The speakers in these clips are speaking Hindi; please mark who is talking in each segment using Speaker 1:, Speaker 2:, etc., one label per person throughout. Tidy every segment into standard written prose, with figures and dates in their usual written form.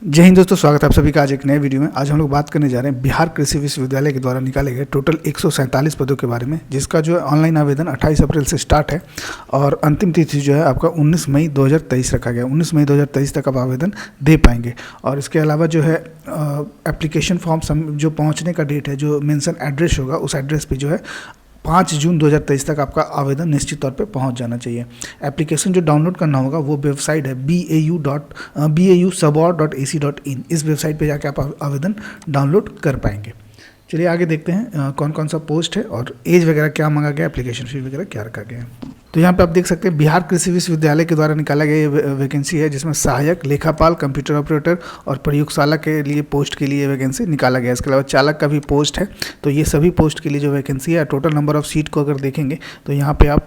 Speaker 1: जय हिंद दोस्तों, स्वागत है आप सभी का आज एक नए वीडियो में। आज हम लोग बात करने जा रहे हैं बिहार कृषि विश्वविद्यालय के द्वारा निकाले गए टोटल 147 पदों के बारे में, जिसका जो है ऑनलाइन आवेदन 28 अप्रैल से स्टार्ट है और अंतिम तिथि जो है आपका 19 मई 2023 रखा गया। 19 मई 2023 तक आप आवेदन दे पाएंगे। और इसके अलावा जो है एप्लीकेशन फॉर्म जो पहुँचने का डेट है, जो मेंशन एड्रेस होगा, उस एड्रेस पर जो है 5 जून 2023 तक आपका आवेदन निश्चित तौर पे पहुंच जाना चाहिए। एप्लीकेशन जो डाउनलोड करना होगा वो वेबसाइट है bau.subor.ac.in। इस वेबसाइट पे जाके आप आवेदन डाउनलोड कर पाएंगे। चलिए आगे देखते हैं कौन कौन सा पोस्ट है और एज वगैरह क्या मांगा गया, एप्लीकेशन फी वगैरह क्या रखा गया है। तो यहाँ पे आप देख सकते हैं बिहार कृषि विश्वविद्यालय के द्वारा निकाला गया ये वैकेंसी है, जिसमें सहायक, लेखापाल, कंप्यूटर ऑपरेटर और प्रयोगशाला के लिए पोस्ट के लिए वैकेंसी निकाला गया है। इसके अलावा चालक का भी पोस्ट है। तो ये सभी पोस्ट के लिए जो वैकेंसी है, टोटल नंबर ऑफ सीट को अगर देखेंगे तो यहाँ पे आप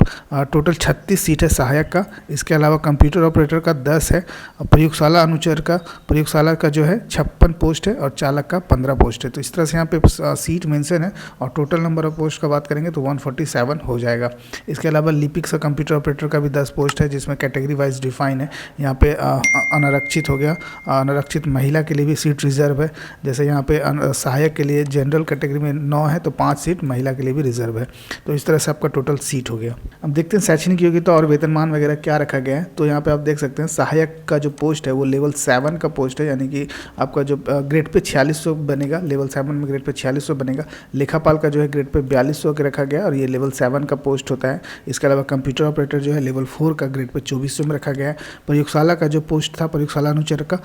Speaker 1: टोटल 36 सीट है सहायक का। इसके अलावा कंप्यूटर ऑपरेटर का 10 है, प्रयोगशाला अनुचर का, प्रयोगशाला का जो है 56 पोस्ट है और चालक का 15 पोस्ट है। तो इस तरह से यहाँ पे सीट मेंशन है और टोटल नंबर ऑफ पोस्ट का बात करेंगे तो 147 हो जाएगा। इसके अलावा लिपिक से कंप्यूटर ऑपरेटर का भी 10 पोस्ट है, जिसमें कैटेगरी वाइज डिफाइन है। यहाँ पे अनारक्षित हो गया, अनारक्षित महिला के लिए भी सीट रिजर्व है। जैसे यहाँ पे सहायक के लिए जनरल कैटेगरी में 9 है तो 5 सीट महिला के लिए भी रिजर्व है। तो इस तरह से आपका टोटल सीट हो गया। अब देखते हैं शैक्षणिक योग्यता और वेतनमान वगैरह क्या रखा गया है। तो यहाँ पे आप देख सकते हैं सहायक का जो पोस्ट है वो लेवल 7 का पोस्ट है, यानी कि आपका जो ग्रेड पे 4600 बनेगा, लेवल 7 में ग्रेड पे 4600 बनेगा। लेखापाल का जो है ग्रेड पे 4200 के रखा गया और ये लेवल 7 का पोस्ट होता है। इसके अलावा कंप्यूटर ऑपरेटर जो है लेवल 4 का ग्रेड पे 2400 में रखा गया है। प्रयोगशाला का जो पोस्ट था, प्रयोगशाला अनुचर का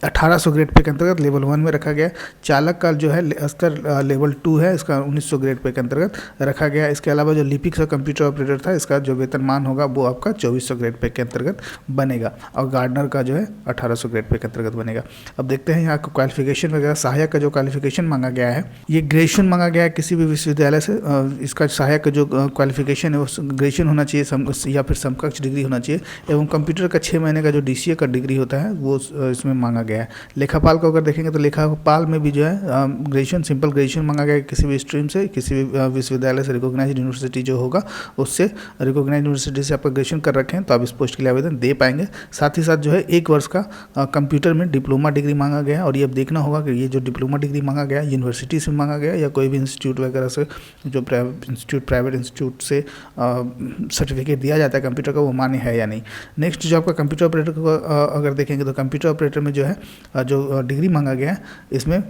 Speaker 1: 1800 ग्रेड पे के अंतर्गत लेवल 1 में रखा गया। चालक का जो है स्तर लेवल 2 है, इसका 1900 ग्रेड पे के अंतर्गत रखा गया। इसके अलावा जो लिपिक का कंप्यूटर ऑपरेटर था, इसका जो वेतनमान होगा वो आपका 2400 ग्रेड पे के अंतर्गत बनेगा और गार्डनर का जो है 1800 ग्रेड पे के अंतर्गत बनेगा। अब देखते हैं यहाँ का क्वालिफिकेशन वगैरह। सहायक का जो क्वालिफिकेशन मांगा गया है, ये ग्रेजुएशन मांगा गया है किसी भी विश्वविद्यालय से। इसका सहायक का जो क्वालिफिकेशन है वो ग्रेजुएशन होना चाहिए या फिर समकक्ष डिग्री होना चाहिए। एवं कंप्यूटर का 6 महीने का जो DCA का डिग्री होता है वो इसमें मांगा गया है। लेखापाल को अगर देखेंगे तो लेखापाल में भी जो है ग्रेजुएशन, सिंपल ग्रेजुएशन मांगा गया है किसी भी स्ट्रीम से, किसी भी विश्वविद्यालय से, रिकॉग्नाइज्ड यूनिवर्सिटी जो होगा उससे, रिकॉग्नाइज्ड यूनिवर्सिटी से आपका ग्रेजुएशन कर रखे हैं तो आप इस पोस्ट के लिए आवेदन दे पाएंगे। साथ ही साथ जो है 1 वर्ष का कंप्यूटर में डिप्लोमा डिग्री मांगा गया है। और ये अब देखना होगा कि ये जो डिप्लोमा डिग्री मांगा गया है यूनिवर्सिटी से मांगा गया या कोई भी इंस्टीट्यूट वगैरह से, जो प्राइवेट इंस्टीट्यूट से सर्टिफिकेट दिया जाता है कंप्यूटर का, वो मान्य है या नहीं। नेक्स्ट जो आपका कंप्यूटर ऑपरेटर को अगर देखेंगे तो कंप्यूटर ऑपरेटर में जो है जो डिग्री मांगा गया है, इसमें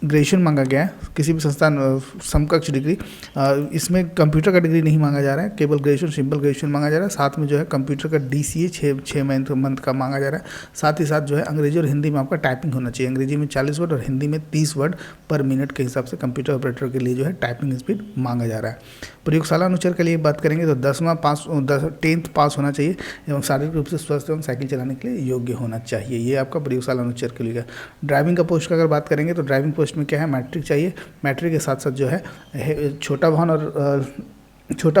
Speaker 1: ग्रेजुएशन मांगा गया है किसी भी संस्थान समकक्ष डिग्री। इसमें कंप्यूटर का डिग्री नहीं मांगा जा रहा है, केवल ग्रेजुएशन, सिंपल ग्रेजुएशन मांगा जा रहा है। साथ में जो है कंप्यूटर का DCA 6 मंथ का मांगा जा रहा है। साथ ही साथ जो है अंग्रेजी और हिंदी में आपका टाइपिंग होना चाहिए। अंग्रेजी में 40 वर्ड और हिंदी में 30 वर्ड पर मिनट के हिसाब से कंप्यूटर ऑपरेटर के लिए जो है टाइपिंग स्पीड मांगा जा रहा है। प्रयोगशाला अनुचर के लिए बात करेंगे तो 10th पास होना चाहिए एवं शारीरिक रूप से स्वस्थ एवं साइकिल चलाने के लिए योग्य होना चाहिए। ये आपका प्रयोगशाला अनुचर के लिए। ड्राइविंग का पोस्ट का अगर बात करेंगे तो ड्राइविंग पोस्ट में क्या है, मैट्रिक चाहिए। मैट्रिक के साथ साथ जो है छोटा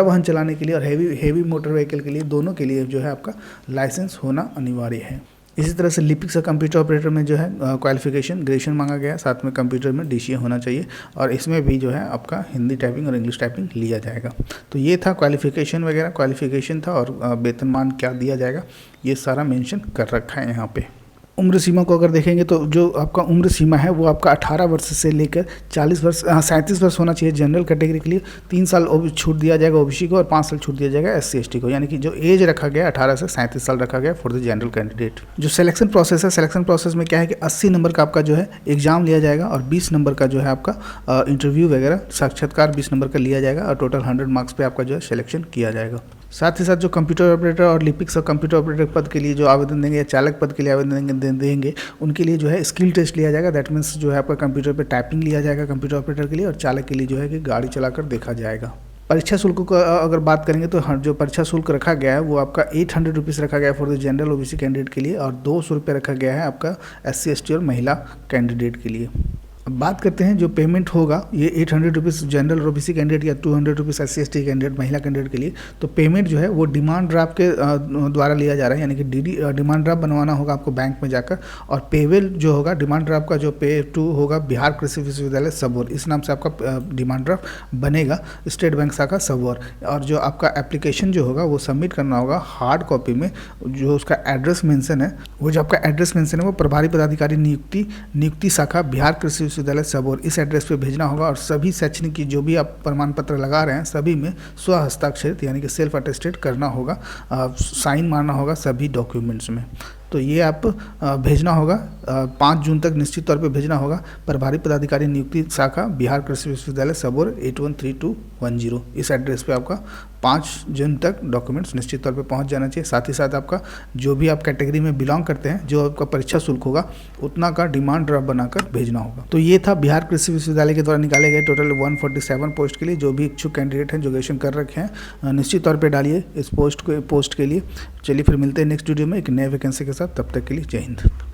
Speaker 1: वाहन चलाने के लिए और हेवी मोटर व्हीकल के लिए, दोनों के लिए जो है आपका लाइसेंस होना अनिवार्य है। इसी तरह से लिपिक से कंप्यूटर ऑपरेटर में जो है क्वालिफिकेशन ग्रेजुएशन मांगा गया है, साथ में कंप्यूटर में DCA होना चाहिए और इसमें भी जो है आपका हिंदी टाइपिंग और इंग्लिश टाइपिंग लिया जाएगा। तो ये था क्वालिफिकेशन वगैरह, क्वालिफिकेशन था और वेतनमान क्या दिया जाएगा ये सारा मेंशन कर रखा है यहाँ पे। उम्र सीमा को अगर देखेंगे तो जो आपका उम्र सीमा है वो आपका 18 वर्ष से लेकर 37 वर्ष होना चाहिए जनरल कैटेगरी के लिए। 3 साल छूट दिया जाएगा OBC को और 5 साल छूट दिया जाएगा SC ST को, यानी कि जो एज रखा गया 18 से 37 साल रखा गया फॉर द जनरल कैंडिडेट। जो सिलेक्शन प्रोसेस है, सिलेक्शन प्रोसेस में क्या है कि 80 नंबर का आपका जो है एग्जाम लिया जाएगा और 20 नंबर का जो है आपका इंटरव्यू वगैरह साक्षात्कार 20 नंबर का लिया जाएगा और टोटल 100 मार्क्स पे आपका जो है सिलेक्शन किया जाएगा। साथ ही साथ जो कंप्यूटर ऑपरेटर और लिपिक सब कंप्यूटर ऑपरेटर पद के लिए जो आवेदन देंगे या चालक पद के लिए आवेदन देंगे उनके लिए जो है स्किल टेस्ट लिया जाएगा। दैट मीन्स जो है आपका कंप्यूटर पे टाइपिंग लिया जाएगा कंप्यूटर ऑपरेटर के लिए और चालक के लिए जो है कि गाड़ी चलाकर देखा जाएगा। परीक्षा शुल्क को अगर बात करेंगे तो जो परीक्षा शुल्क रखा गया है वो आपका 800 रुपीज़ रखा गया है for the general OBC candidate के लिए और 200 रुपये रखा गया है आपका SC ST और महिला कैंडिडेट के लिए। अब बात करते हैं जो पेमेंट होगा, ये 800 रुपीज़ जनरल ओबीसी कैंडिडेट या 200 रुपीज़ SC/ST कैंडिडेट महिला कैंडिडेट के लिए। तो पेमेंट जो है वो डिमांड ड्राफ्ट के द्वारा लिया जा रहा है, यानी कि डिमांड ड्राफ्ट बनवाना होगा आपको बैंक में जाकर, और पेवेल जो होगा डिमांड ड्राफ्ट का जो पे टू होगा बिहार कृषि विश्वविद्यालय सबौर, इस नाम से आपका डिमांड ड्राफ्ट बनेगा, स्टेट बैंक शाखा सबौर। और जो आपका एप्लीकेशन जो होगा वो सबमिट करना होगा हार्ड कॉपी में, जो उसका एड्रेस मेंशन है, वो जो आपका एड्रेस मेंशन है वो प्रभारी पदाधिकारी नियुक्ति शाखा बिहार कृषि विश्वविद्यालय सबौर, इस एड्रेस पे भेजना होगा। और सभी शैक्षणिक की जो भी आप प्रमाण पत्र लगा रहे हैं सभी में स्व हस्ताक्षरित यानी कि सेल्फ अटेस्टेड करना होगा, साइन मारना होगा सभी डॉक्यूमेंट्स में। तो ये आप भेजना होगा 5 जून तक निश्चित तौर पे भेजना होगा। प्रभारी पदाधिकारी नियुक्ति शाखा बिहार कृषि विश्वविद्यालय सबौर 813210, इस एड्रेस पे आपका 5 जून तक डॉक्यूमेंट्स निश्चित तौर पे पहुंच जाना चाहिए। साथ ही साथ आपका जो भी आप कैटेगरी में बिलोंग करते हैं, जो आपका परीक्षा शुल्क होगा उतना का डिमांड ड्राफ्ट बनाकर भेजना होगा। तो ये था बिहार कृषि विश्वविद्यालय के द्वारा निकाले गए टोटल 147 पोस्ट के लिए। जो भी इच्छुक कैंडिडेट हैं जो ग्रेजुएशन कर रखे हैं निश्चित तौर पर डालिए इस पोस्ट के लिए। चलिए फिर मिलते हैं नेक्स्ट वीडियो में एक नए वैकेंसी के साथ, तब तक के लिए जय हिंद।